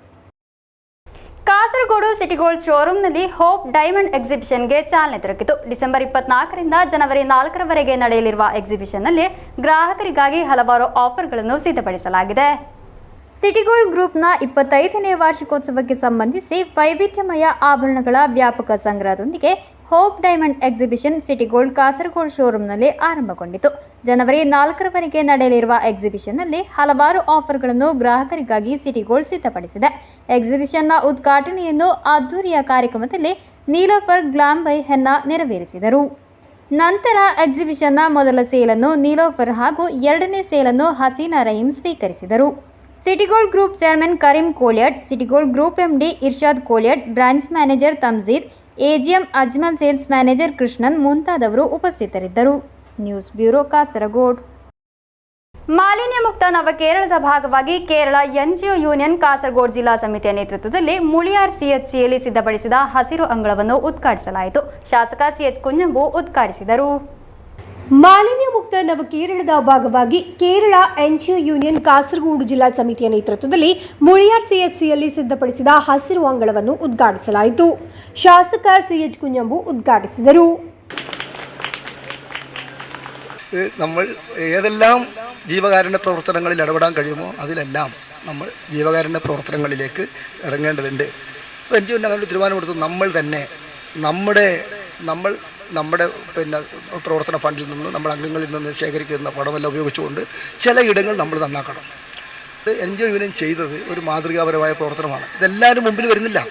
Kasaragod City Gold ಶೋರೂಮ್ನಲ್ಲಿ ಹೋಪ್ ಡೈಮಂಡ್ ಎಕ್ಸಿಬಿಷನ್ಗೆ ಚಾಲನೆ ದೊರಕಿತು. ಡಿಸೆಂಬರ್ 24ರಿಂದ ಜನವರಿ 4ರವರೆಗೆ ನಡೆಯಲಿರುವ ಎಕ್ಸಿಬಿಷನ್ನಲ್ಲಿ ಗ್ರಾಹಕರಿಗಾಗಿ ಹಲವಾರು ಆಫರ್ಗಳನ್ನು ಸಿದ್ಧಪಡಿಸಲಾಗಿದೆ. ಸಿಟಿಗೋಲ್ಡ್ ಗ್ರೂಪ್ನ 25ನೇ ವಾರ್ಷಿಕೋತ್ಸವಕ್ಕೆ ಸಂಬಂಧಿಸಿ ವೈವಿಧ್ಯಮಯ ಆಭರಣಗಳ ವ್ಯಾಪಕ ಸಂಗ್ರಹದೊಂದಿಗೆ ಹೋಪ್ ಡೈಮಂಡ್ ಎಕ್ಸಿಬಿಷನ್ ಸಿಟಿಗೋಲ್ಡ್ ಕಾಸರಗೋಡು ಶೋರೂಮ್ನಲ್ಲಿ ಆರಂಭಗೊಂಡಿತು. ಜನವರಿ 4ರವರೆಗೆ ನಡೆಯಲಿರುವ ಎಕ್ಸಿಬಿಷನ್ನಲ್ಲಿ ಹಲವಾರು ಆಫರ್ಗಳನ್ನು ಗ್ರಾಹಕರಿಗಾಗಿ ಸಿಟಿಗೋಲ್ಡ್ ಸಿದ್ಧಪಡಿಸಿದೆ. ಎಕ್ಸಿಬಿಷನ್ನ ಉದ್ಘಾಟನೆಯನ್ನು ಅದ್ದೂರಿಯ ಕಾರ್ಯಕ್ರಮದಲ್ಲಿ ನೀಲೋಫರ್ ಗ್ಲಾಂಬೈ ಹೆನ್ನಾ ನೆರವೇರಿಸಿದರು. ನಂತರ ಎಕ್ಸಿಬಿಷನ್ನ ಮೊದಲ ಸೇಲನ್ನು ನೀಲೋಫರ್ ಹಾಗೂ ಎರಡನೇ ಸೇಲನ್ನು ಹಸೀನಾ ರಹೀಂ ಸ್ವೀಕರಿಸಿದರು. City Gold group chairman Kareem Koliyat, City Gold group MD Irshad Koliyat, branch manager Tamjeer, AGM Ajmal, sales manager Krishnan ಮುಂತಾದವರು ಉಪಸ್ಥಿತರಿದ್ದರು. News bureau Kasaragod. ಮಾಲಿನ್ಯ ಮುಕ್ತ ನವಕೇರಳದ ಭಾಗವಾಗಿ ಕೇರಳ ಎನ್ಜಿಒ ಯೂನಿಯನ್ ಕಾಸರಗೋಡು ಜಿಲ್ಲಾ ಸಮಿತಿಯ ನೇತೃತ್ವದಲ್ಲಿ ಮುಳಿಯಾರ್ ಸಿಎಚ್ಸಿಯಲ್ಲಿ ಸಿದ್ಧಪಡಿಸಿದ ಹಸಿರು ಅಂಗಳವನ್ನು ಉದ್ಘಾಟಿಸಲಾಯಿತು. ಶಾಸಕ ಸಿಎಚ್ ಕುಂಜಂಬು ಉದ್ಘಾಟಿಸಿದರು. ಮಾಲಿನ್ಯ ಮುಕ್ತ ನವಕೇರಳದ ಭಾಗವಾಗಿ ಕೇರಳ ಎನ್ಜಿಒ ಯೂನಿಯನ್ ಕಾಸರಗೋಡು ಜಿಲ್ಲಾ ಸಮಿತಿಯ ನೇತೃತ್ವದಲ್ಲಿ ಮುಳಿಯಾರ್ ಸಿಎಚ್ಸಿಯಲ್ಲಿ ಸಿದ್ಧಪಡಿಸಿದ ಹಸಿರು ಅಂಗಳವನ್ನು ಉದ್ಘಾಟಿಸಲಾಯಿತು. ಶಾಸಕ ಸಿಎಚ್ കുഞ്ഞമ്പു ഉദ്ഘാಟಿಸಿದರು. നമ്മൾ ഏതെല്ലാം ജീവകാരുണ്യ പ്രവർത്തനങ്ങളിൽ ഇടപെടാൻ കഴിയുമോ അതിലെല്ലാം നമ്മൾ ജീവകാരുണ്യ പ്രവർത്തനങ്ങളിലേക്ക് ഇറങ്ങേണ്ടതുണ്ട്. എൻജിഒ ഞങ്ങളുടെ തീരുമാനമെടുത്തു നമ്മൾ തന്നെ നമ്മുടെ പ്രവർത്തന ഫണ്ടിൽ നിന്ന് നമ്മൾ അംഗങ്ങളിൽ നിന്ന് ശേഖരിക്കുന്ന പണമെല്ലാം ഉപയോഗിച്ചുകൊണ്ട് ചിലയിടങ്ങൾ നമ്മൾ നന്നാക്കണം. എൻജിഒ യൂണിയൻ ചെയ്തത് ഒരു മാതൃകാപരമായ പ്രവർത്തനമാണ്. ഇതെല്ലാവരും മുമ്പിൽ വരുന്നില്ല.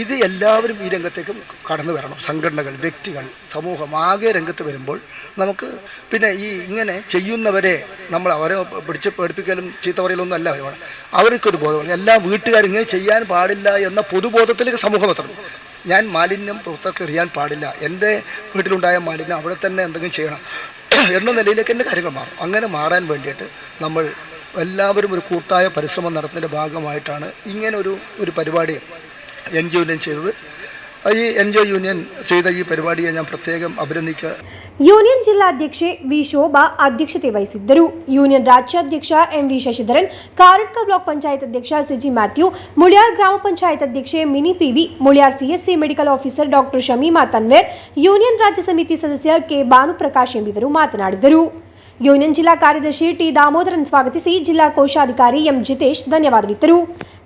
ഇത് എല്ലാവരും ഈ രംഗത്തേക്കും കടന്നു വരണം. സംഘടനകൾ, വ്യക്തികൾ, സമൂഹം ആകെ രംഗത്ത് വരുമ്പോൾ നമുക്ക് പിന്നെ ഈ ഇങ്ങനെ ചെയ്യുന്നവരെ നമ്മൾ അവരെ പിടിച്ച് പേടിപ്പിക്കലും ചീത്ത പറയലൊന്നും അല്ല വരുവാണ്. അവർക്കൊരു ബോധം, എല്ലാ വീട്ടുകാരും ഇങ്ങനെ ചെയ്യാൻ പാടില്ല എന്ന പൊതുബോധത്തിലേക്ക് സമൂഹം എത്തണം. ഞാൻ മാലിന്യം പുറത്തേക്ക് എറിയാൻ പാടില്ല, എൻ്റെ വീട്ടിലുണ്ടായ മാലിന്യം അവിടെ തന്നെ എന്തെങ്കിലും ചെയ്യണം എന്ന നിലയിലേക്ക് എൻ്റെ കാര്യങ്ങൾ മാറും. അങ്ങനെ മാറാൻ വേണ്ടിയിട്ട് നമ്മൾ എല്ലാവരും ഒരു കൂട്ടായ പരിശ്രമം നടത്തുന്നതിൻ്റെ ഭാഗമായിട്ടാണ് ഇങ്ങനെ ഒരു പരിപാടി എൻജിഒ യൂണിയൻ ചെയ്തത്. ഈ എൻജിഒ യൂണിയൻ ചെയ്ത ഈ പരിപാടിയെ ഞാൻ പ്രത്യേകം അഭിനന്ദിക്കുക. ಯೂನಿಯನ್ ಜಿಲ್ಲಾಧ್ಯಕ್ಷೆ ವಿ ಶೋಭಾ ಅಧ್ಯಕ್ಷತೆ ವಹಿಸಿದ್ದರು. ಯೂನಿಯನ್ ರಾಜ್ಯಾಧ್ಯಕ್ಷ ಎಂವಿ ಶಶಿಧರನ್, ಕಾರಡ್ಕ ಬ್ಲಾಕ್ ಪಂಚಾಯತ್ ಅಧ್ಯಕ್ಷ ಸಿಜಿ ಮ್ಯಾಥ್ಯೂ, ಮುಳಿಯಾರ್ ಗ್ರಾಮ ಪಂಚಾಯತ್ ಅಧ್ಯಕ್ಷೆ Mini PV, Muliyar CSC medical officer doctor Shameema Tanveer, union ರಾಜ್ಯ ಸಮಿತಿ ಸದಸ್ಯ ಕೆ ಭಾನುಪ್ರಕಾಶ್ ಎಂಬಿವರು ಮಾತನಾಡಿದರು. ಯೂನಿಯನ್ ಜಿಲ್ಲಾ ಕಾರ್ಯದರ್ಶಿ ಟಿ ದಾಮೋದರನ್ ಸ್ವಾಗತಿಸಿ ಜಿಲ್ಲಾ ಕೋಶಾಧಿಕಾರಿ ಎಂ ಜಿತೇಶ್ ಧನ್ಯವಾದವಿತ್ತರು.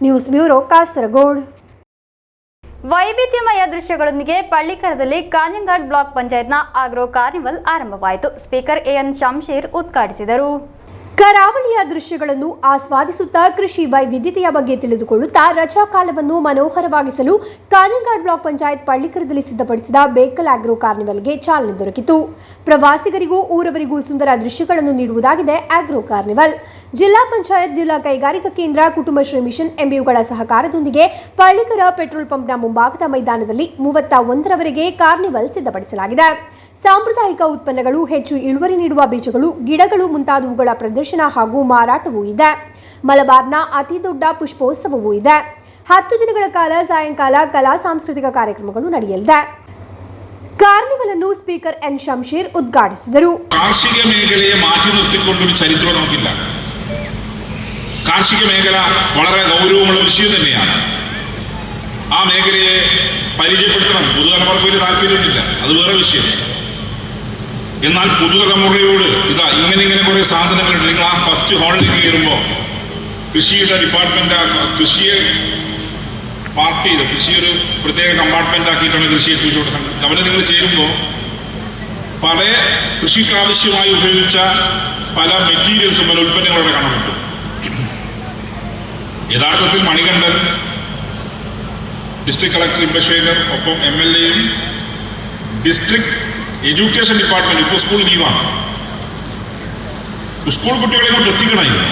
News bureau Kasaragod. ವೈವಿಧ್ಯಮಯ ದೃಶ್ಯಗಳೊಂದಿಗೆ ಪಳ್ಳಿಕರದಲ್ಲಿ ಕಾಂಜಂಗಾಡ್ ಬ್ಲಾಕ್ ಪಂಚಾಯತ್ನ ಆಗ್ರೋ ಕಾರ್ನಿವಲ್ ಆರಂಭವಾಯಿತು. ಸ್ಪೀಕರ್ ಎಎನ್ ಶಂಶೀರ್ ಉದ್ಘಾಟಿಸಿದರು. ಕರಾವಳಿಯ ದೃಶ್ಯಗಳನ್ನು ಆಸ್ವಾದಿಸುತ್ತಾ ಕೃಷಿ ವೈವಿಧ್ಯತೆಯ ಬಗ್ಗೆ ತಿಳಿದುಕೊಳ್ಳುತ್ತಾ ರಜಾಕಾಲವನ್ನು ಮನೋಹರವಾಗಿಸಲು ಕಾಂಜಂಗಾಡ್ ಬ್ಲಾಕ್ ಪಂಚಾಯತ್ ಪಳ್ಳಿಕರದಲ್ಲಿ ಸಿದ್ಧಪಡಿಸಿದ ಬೇಕಲ್ ಆಗ್ರೋ ಕಾರ್ನಿವಲ್ಗೆ ಚಾಲನೆ ದೊರಕಿತು. ಪ್ರವಾಸಿಗರಿಗೂ ಊರವರಿಗೂ ಸುಂದರ ದೃಶ್ಯಗಳನ್ನು ನೀಡುವುದಾಗಿದೆ ಆಗ್ರೋ ಕಾರ್ನಿವಲ್. ಜಿಲ್ಲಾ ಪಂಚಾಯತ್, ಜಿಲ್ಲಾ ಕೈಗಾರಿಕಾ ಕೇಂದ್ರ, ಕುಟುಂಬ ಶ್ರೀ ಮಿಷನ್ ಎಂಬಿಯುಗಳ ಸಹಕಾರದೊಂದಿಗೆ ಪಳ್ಳಿಕರ ಪೆಟ್ರೋಲ್ ಪಂಪ್ನ ಮುಂಭಾಗದ ಮೈದಾನದಲ್ಲಿ 31ರವರೆಗೆ ಕಾರ್ನಿವಲ್ ಸಿದ್ಧಪಡಿಸಲಾಗಿದೆ. ಸಾಂಪ್ರದಾಯಿಕ ಉತ್ಪನ್ನಗಳು, ಹೆಚ್ಚು ಇಳುವರಿ ನೀಡುವ ಬೀಜಗಳು, ಗಿಡಗಳು ಮುಂತಾದವುಗಳ ಪ್ರದರ್ಶನ ಹಾಗೂ ಮಾರಾಟವೂ ಇದೆ. ಮಲಬಾರ್ನ ಅತಿ ದೊಡ್ಡ ಪುಷ್ಪೋತ್ಸವವೂ ಇದೆ. 10 ದಿನಗಳ ಕಾಲ ಸಾಯಂಕಾಲ ಕಲಾ ಸಾಂಸ್ಕೃತಿಕ ಕಾರ್ಯಕ್ರಮಗಳು ನಡೆಯಲಿದೆ. ಕಾರ್ನಿವಲ್ ಅನ್ನು ಸ್ಪೀಕರ್ ಎನ್ ಶಂಶೀರ್ ಉದ್ಘಾಟಿಸಿದರು. കാർഷിക മേഖലയെ മാറ്റി നിർത്തിക്കൊണ്ടൊരു ചരിത്രം നമുക്കില്ല. കാർഷിക മേഖല വളരെ ഗൗരവമുള്ള വിഷയം തന്നെയാണ്. ആ മേഖലയെ പരിചയപ്പെടുത്തണം. പുതുതലമുറക്ക് വലിയ താല്പര്യമൊന്നുമില്ല, അത് വേറെ വിഷയം. എന്നാൽ പുതുതലമുറയോട് ഇങ്ങനെ കുറേ സാധനങ്ങളുണ്ട്. നിങ്ങൾ ആ ഫസ്റ്റ് ഹാളിലേക്ക് കയറുമ്പോൾ കൃഷിയുടെ ഡിപ്പാർട്ട്മെന്റ് കൃഷിയെ പാർക്ക് ചെയ്ത് കൃഷി ഒരു പ്രത്യേക കമ്പാർട്ട്മെന്റ് ആക്കിയിട്ടാണ് കൃഷിയെ കുറിച്ചോട്ട് അവിടെ നിങ്ങൾ ചേരുമ്പോൾ പല കൃഷിക്കാവശ്യമായി ഉപയോഗിച്ച പല മെറ്റീരിയൽസും പല ഉൽപ്പന്നങ്ങളും അവിടെ കാണാൻ പറ്റും. യഥാർത്ഥത്തിൽ മണികണ്ഠൻ, ഡിസ്ട്രിക്ട് കളക്ടർ ഇമ്പശേഖർ, ഒപ്പം MLAയും ഡിസ്ട്രിക്ട് എഡ്യൂക്കേഷൻ ഡിപ്പാർട്ട്മെന്റ് ഇപ്പോൾ സ്കൂൾ ലീവാണ്. സ്കൂൾ കുട്ടികളെ കൊണ്ട് എത്തിക്കണമായിരുന്നു.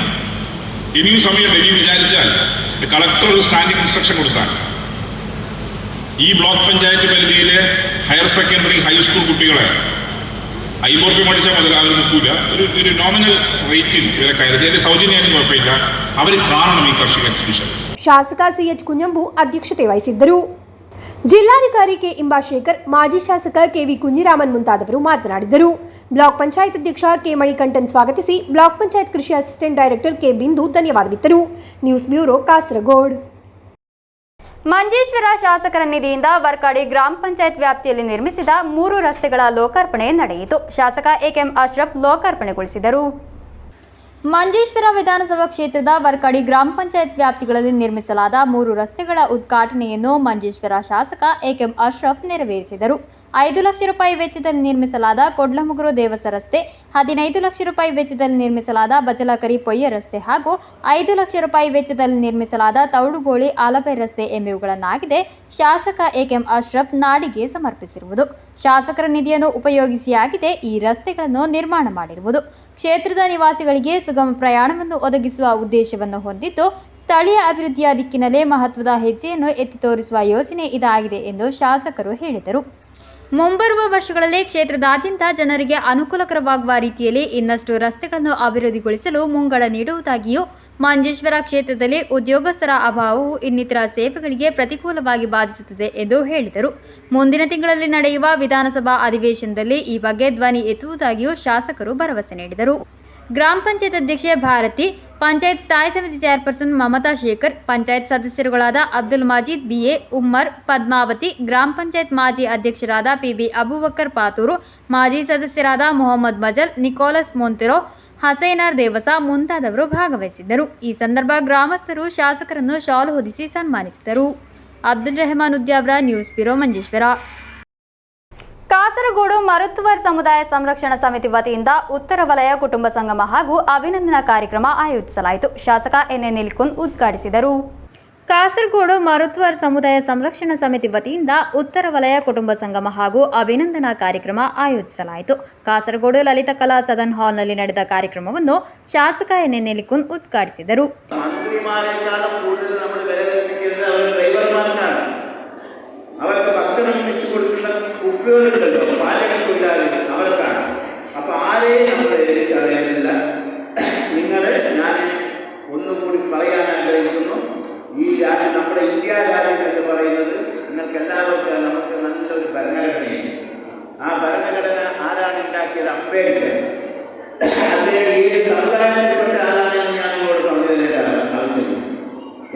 ഇനിയും സമയത്ത് ഇനിയും വിചാരിച്ചാൽ കളക്ടർ ഒരു സ്റ്റാൻഡിംഗ് ഇൻസ്ട്രക്ഷൻ കൊടുത്താൽ ഈ ബ്ലോക്ക് പഞ്ചായത്ത് പരിധിയിലെ ഹയർ സെക്കൻഡറി ഹൈസ്കൂൾ കുട്ടികളെ 500 രൂപ മേടിച്ചാൽ മുതൽ അവർ നിൽക്കൂല. ഒരു നോമിനൽ റേറ്റിൽ ഇവരെ കയറി, അതിന്റെ സൗജന്യം കുഴപ്പമില്ല. അവർ കാണണം ഈ കാർഷിക എക്സിബിഷൻ. ಶಾಸಕ CH ಕುಂಜಂಬು ಅಧ್ಯಕ್ಷತೆ ವಹಿಸಿದ್ದರು. ಜಿಲ್ಲಾಧಿಕಾರಿ ಕೆ ಇಂಬಾಶೇಖರ್, ಮಾಜಿ ಶಾಸಕ KV ಕುಂಜಿರಾಮನ್ ಮುಂತಾದವರು ಮಾತನಾಡಿದರು. ಬ್ಲಾಕ್ ಪಂಚಾಯತ್ ಅಧ್ಯಕ್ಷ ಕೆ ಮಣಿಕಂಠನ್ ಸ್ವಾಗತಿಸಿ ಬ್ಲಾಕ್ ಪಂಚಾಯತ್ ಕೃಷಿ ಅಸಿಸ್ಟೆಂಟ್ ಡೈರೆಕ್ಟರ್ ಕೆ ಬಿಂದು ಧನ್ಯವಾದವಿತ್ತರು. News bureau Kasaragod. ಮಂಜೇಶ್ವರ ಶಾಸಕರ ನಿಧಿಯಿಂದ ವರ್ಕಾಡಿ ಗ್ರಾಮ ಪಂಚಾಯತ್ ವ್ಯಾಪ್ತಿಯಲ್ಲಿ ನಿರ್ಮಿಸಿದ 3 ರಸ್ತೆಗಳ ಲೋಕಾರ್ಪಣೆ ನಡೆಯಿತು. ಶಾಸಕ AKM ಅಶ್ರಫ್ ಲೋಕಾರ್ಪಣೆಗೊಳಿಸಿದರು. ಮಂಜೇಶ್ವರ ವಿಧಾನಸಭಾ ಕ್ಷೇತ್ರದ ವರ್ಕಾಡಿ ಗ್ರಾಮ ಪಂಚಾಯತ್ ವ್ಯಾಪ್ತಿಗಳಲ್ಲಿ ನಿರ್ಮಿಸಲಾದ 3 ರಸ್ತೆಗಳ ಉದ್ಘಾಟನೆಯನ್ನು ಮಂಜೇಶ್ವರ ಶಾಸಕ AKM ಅಶ್ರಫ್ ನೆರವೇರಿಸಿದರು. 5 ಲಕ್ಷ ರೂಪಾಯಿ ವೆಚ್ಚದಲ್ಲಿ ನಿರ್ಮಿಸಲಾದ ಕೊಡ್ಲಮುಗುರು ದೇವಸ ರಸ್ತೆ, 15 ಲಕ್ಷ ರೂಪಾಯಿ ವೆಚ್ಚದಲ್ಲಿ ನಿರ್ಮಿಸಲಾದ ಬಚಲಕರಿ ಪೊಯ್ಯ ರಸ್ತೆ ಹಾಗೂ 5 ಲಕ್ಷ ರೂಪಾಯಿ ವೆಚ್ಚದಲ್ಲಿ ನಿರ್ಮಿಸಲಾದ ತೌಡುಗೋಳಿ ಆಲಪೆ ರಸ್ತೆ ಎಂಬುವುಗಳನ್ನಾಗಿದೆ ಶಾಸಕ AKM ಅಶ್ರಫ್ ನಾಡಿಗೆ ಸಮರ್ಪಿಸಿರುವುದು. ಶಾಸಕರ ನಿಧಿಯನ್ನು ಉಪಯೋಗಿಸಿಯಾಗಿದೆ ಈ ರಸ್ತೆಗಳನ್ನು ನಿರ್ಮಾಣ ಮಾಡಿರುವುದು. ಕ್ಷೇತ್ರದ ನಿವಾಸಿಗಳಿಗೆ ಸುಗಮ ಪ್ರಯಾಣವನ್ನು ಒದಗಿಸುವ ಉದ್ದೇಶವನ್ನು ಹೊಂದಿದ್ದು ಸ್ಥಳೀಯ ಅಭಿವೃದ್ಧಿಯ ದಿಕ್ಕಿನಲ್ಲೇ ಮಹತ್ವದ ಹೆಜ್ಜೆಯನ್ನು ಎತ್ತಿ ತೋರಿಸುವ ಯೋಜನೆ ಇದಾಗಿದೆ ಎಂದು ಶಾಸಕರು ಹೇಳಿದರು. ಮುಂಬರುವ ವರ್ಷಗಳಲ್ಲಿ ಕ್ಷೇತ್ರದಾದ್ಯಂತ ಜನರಿಗೆ ಅನುಕೂಲಕರವಾಗುವ ರೀತಿಯಲ್ಲಿ ಇನ್ನಷ್ಟು ರಸ್ತೆಗಳನ್ನು ಅಭಿವೃದ್ಧಿಗೊಳಿಸಲು ಮುಂಗಡ ನೀಡುವುದಾಗಿಯೂ ಮಂಜೇಶ್ವರ ಕ್ಷೇತ್ರದಲ್ಲಿ ಉದ್ಯೋಗಸ್ಥರ ಅಭಾವವು ಇನ್ನಿತರ ಸೇವೆಗಳಿಗೆ ಪ್ರತಿಕೂಲವಾಗಿ ಬಾಧಿಸುತ್ತದೆ ಎಂದು ಹೇಳಿದರು. ಮುಂದಿನ ತಿಂಗಳಲ್ಲಿ ನಡೆಯುವ ವಿಧಾನಸಭಾ ಅಧಿವೇಶನದಲ್ಲಿ ಈ ಬಗ್ಗೆ ಧ್ವನಿ ಎತ್ತುವುದಾಗಿಯೂ ಶಾಸಕರು ಭರವಸೆ ನೀಡಿದರು. ಗ್ರಾಮ ಪಂಚಾಯತ್ ಅಧ್ಯಕ್ಷೆ ಭಾರತಿ, ಪಂಚಾಯತ್ ಸ್ಥಾಯಿ ಸಮಿತಿ ಚೇರ್ಪರ್ಸನ್ ಮಮತಾ ಶೇಖರ್, ಪಂಚಾಯತ್ ಸದಸ್ಯರುಗಳಾದ ಅಬ್ದುಲ್ ಮಜೀದ್ BA, ಉಮ್ಮರ್, ಪದ್ಮಾವತಿ, ಗ್ರಾಮ ಪಂಚಾಯತ್ ಮಾಜಿ ಅಧ್ಯಕ್ಷರಾದ PB ಅಬೂಬಕರ್ ಪಾತೂರು, ಮಾಜಿ ಸದಸ್ಯರಾದ ಮೊಹಮ್ಮದ್ ಮಜಲ್, ನಿಕೋಲಸ್ ಮೊಂತೆರೋ, ಹಸೈನಾರ್ ದೇವಸ ಮುಂತಾದವರು ಭಾಗವಹಿಸಿದ್ದರು. ಈ ಸಂದರ್ಭ ಗ್ರಾಮಸ್ಥರು ಶಾಸಕರನ್ನು ಶಾಲು ಹೊದಿಸಿ ಸನ್ಮಾನಿಸಿದರು. Abdul Rahman Udyavar, news bureau, Manjeshwar. ಕಾಸರಗೋಡು ಮರುತ್ತುವರ್ ಸಮುದಾಯ ಸಂರಕ್ಷಣಾ ಸಮಿತಿ ವತಿಯಿಂದ ಉತ್ತರ ವಲಯ ಕುಟುಂಬ ಸಂಗಮ ಹಾಗೂ ಅಭಿನಂದನಾ ಕಾರ್ಯಕ್ರಮ ಆಯೋಜಿಸಲಾಯಿತು. ಶಾಸಕ NA ನಿಲ್ಕುಂದ್ ಉದ್ಘಾಟಿಸಿದರು. ಕಾಸರಗೋಡು ಮರುತ್ತುವರ್ ಸಮುದಾಯ ಸಂರಕ್ಷಣಾ ಸಮಿತಿ ವತಿಯಿಂದ ಉತ್ತರ ವಲಯ ಕುಟುಂಬ ಸಂಗಮ ಹಾಗೂ ಅಭಿನಂದನಾ ಕಾರ್ಯಕ್ರಮ ಆಯೋಜಿಸಲಾಯಿತು. ಕಾಸರಗೋಡು ಲಲಿತ ಕಲಾ ಸದನ್ ಹಾಲ್ನಲ್ಲಿ ನಡೆದ ಕಾರ್ಯಕ್ರಮವನ್ನು ಶಾಸಕ NA ನಿಲ್ಕುಂದ್ ಉದ್ಘಾಟಿಸಿದರು. അവർക്ക് ഭക്ഷണം വെച്ച് കൊടുക്കുന്ന കുട്ടികളുണ്ടല്ലോ, പാചക തൊഴിലാളികൾ, അവർക്കാണ്. അപ്പോൾ ആരെയും നമ്മൾ അറിയുന്നില്ല. നിങ്ങൾ ഞാൻ ഒന്നുകൂടി പറയാൻ ആഗ്രഹിക്കുന്നു, ഈ രാജ്യം നമ്മുടെ ഇന്ത്യ രാജ്യം എന്ന് പറയുന്നത് നിങ്ങൾക്ക് എല്ലാവർക്കും നമുക്ക് നല്ലൊരു ഭരണഘടനയാണ്. ആ ഭരണഘടന ആരാണ് ഉണ്ടാക്കിയത്? അംബേദ്കർ. അത് ഈ സമുദായത്തിൽപ്പെട്ട ആളാണെന്ന് ഞാൻ നിങ്ങളോട് പറഞ്ഞതിനാണ് ആവശ്യം.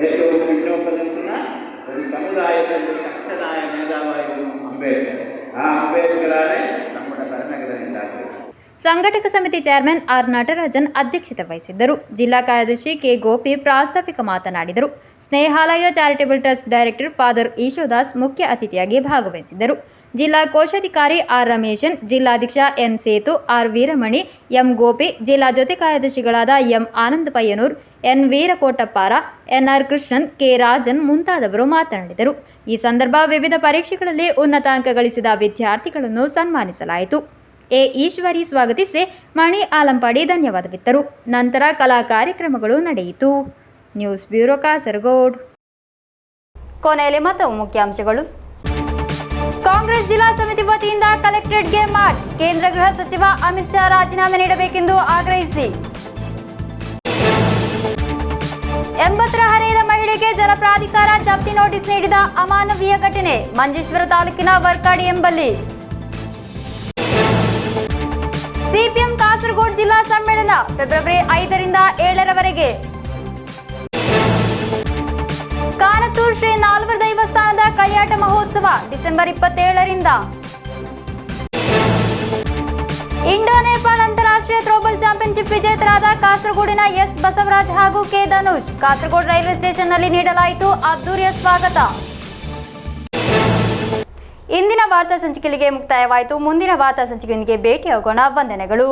ഏറ്റവും പിന്നോക്കം നിൽക്കുന്ന ഒരു സമുദായത്തിൻ്റെ ശക്തനായ നേതാവായിരുന്നു അംബേദ്കർ. ആ അംബേദ്കറാണ് നമ്മുടെ ഭരണഘടന ഉണ്ടാക്കിയത്. ಸಂಘಟಕ ಸಮಿತಿ ಚೇರ್ಮನ್ ಆರ್ ನಟರಾಜನ್ ಅಧ್ಯಕ್ಷತೆ ವಹಿಸಿದ್ದರು. ಜಿಲ್ಲಾ ಕಾರ್ಯದರ್ಶಿ ಕೆ ಗೋಪಿ ಪ್ರಾಸ್ತಾವಿಕ ಮಾತನಾಡಿದರು. Snehalaya charitable trust director father Eeshodas ಮುಖ್ಯ ಅತಿಥಿಯಾಗಿ ಭಾಗವಹಿಸಿದ್ದರು. ಜಿಲ್ಲಾ ಕೋಶಾಧಿಕಾರಿ ಆರ್ ರಮೇಶನ್, ಜಿಲ್ಲಾಧ್ಯಕ್ಷ N Sethu, R Veeramani, M Gopi, ಜಿಲ್ಲಾ ಜೊತೆ ಕಾರ್ಯದರ್ಶಿಗಳಾದ M Ananda Payyanur, N Veerakottappara, NR Krishnan, K Rajan ಮುಂತಾದವರು ಮಾತನಾಡಿದರು. ಈ ಸಂದರ್ಭ ವಿವಿಧ ಪರೀಕ್ಷೆಗಳಲ್ಲಿ ಉನ್ನತ ಅಂಕ ಗಳಿಸಿದ ವಿದ್ಯಾರ್ಥಿಗಳನ್ನು ಸನ್ಮಾನಿಸಲಾಯಿತು. ಎ ಈಶ್ವರಿ ಸ್ವಾಗತಿಸಿ ಮಣಿ ಆಲಂಪಾಡಿ ಧನ್ಯವಾದವಿತ್ತರು. ನಂತರ ಕಲಾ ಕಾರ್ಯಕ್ರಮಗಳು ನಡೆಯಿತು. News bureau, Kasaragod. ಕೊನೆಯಲ್ಲಿ ಮತ್ತೊಮ್ಮೆ ಮುಖ್ಯಾಂಶಗಳು. ಕಾಂಗ್ರೆಸ್ ಜಿಲ್ಲಾ ಸಮಿತಿ ವತಿಯಿಂದ ಕಲೆಕ್ಟರೇಟ್ಗೆ ಮಾರ್ಚ್. ಕೇಂದ್ರ ಗೃಹ ಸಚಿವ ಅಮಿತ್ ಶಾ ರಾಜೀನಾಮೆ ನೀಡಬೇಕೆಂದು ಆಗ್ರಹಿಸಿ. 80ರ ಹರೆಯದ ಮಹಿಳೆಗೆ ಜಲ ಪ್ರಾಧಿಕಾರ ಜಪ್ತಿ ನೋಟಿಸ್ ನೀಡಿದ ಅಮಾನವೀಯ ಘಟನೆ ಮಂಜೇಶ್ವರ ತಾಲೂಕಿನ ವರ್ಕಾಡಿ ಎಂಬಲ್ಲಿ. ಸಿಪಿಎಂ ಕಾಸರಗೋಡು ಜಿಲ್ಲಾ ಸಮ್ಮೇಳನ ಫೆಬ್ರವರಿ 5ರಿಂದ 7ರವರೆಗೆ. ಕಾನತ್ತೂರು ಶ್ರೀ ನಾಲ್ವರ ದೈವಸ್ಥಾನದ ಕೈಯಾಟ ಮಹೋತ್ಸವ ಡಿಸೆಂಬರ್ 27ರಿಂದ. ಇಂಡೋ ನೇಪಾಳ ಅಂತಾರಾಷ್ಟ್ರೀಯ ಥ್ರೋಬಾಲ್ ಚಾಂಪಿಯನ್ಶಿಪ್ ವಿಜೇತರಾದ ಕಾಸರಗೋಡಿನ ಎಸ್ ಬಸವರಾಜ್ ಹಾಗೂ ಕೆ ಧನುಷ್ ಕಾಸರಗೋಡು ರೈಲ್ವೆ ಸ್ಟೇಷನ್ನಲ್ಲಿ ನೀಡಲಾಯಿತು ಅದ್ದೂರಿಯ ಸ್ವಾಗತ. ಇಂದಿನ ವಾರ್ತಾ ಸಂಚಿಕೆಗೆ ಮುಕ್ತಾಯವಾಯಿತು. ಮುಂದಿನ ವಾರ್ತಾ ಸಂಚಿಕೆಯೊಂದಿಗೆ ಭೇಟಿಯಾಗೋಣ. ವಂದನೆಗಳು.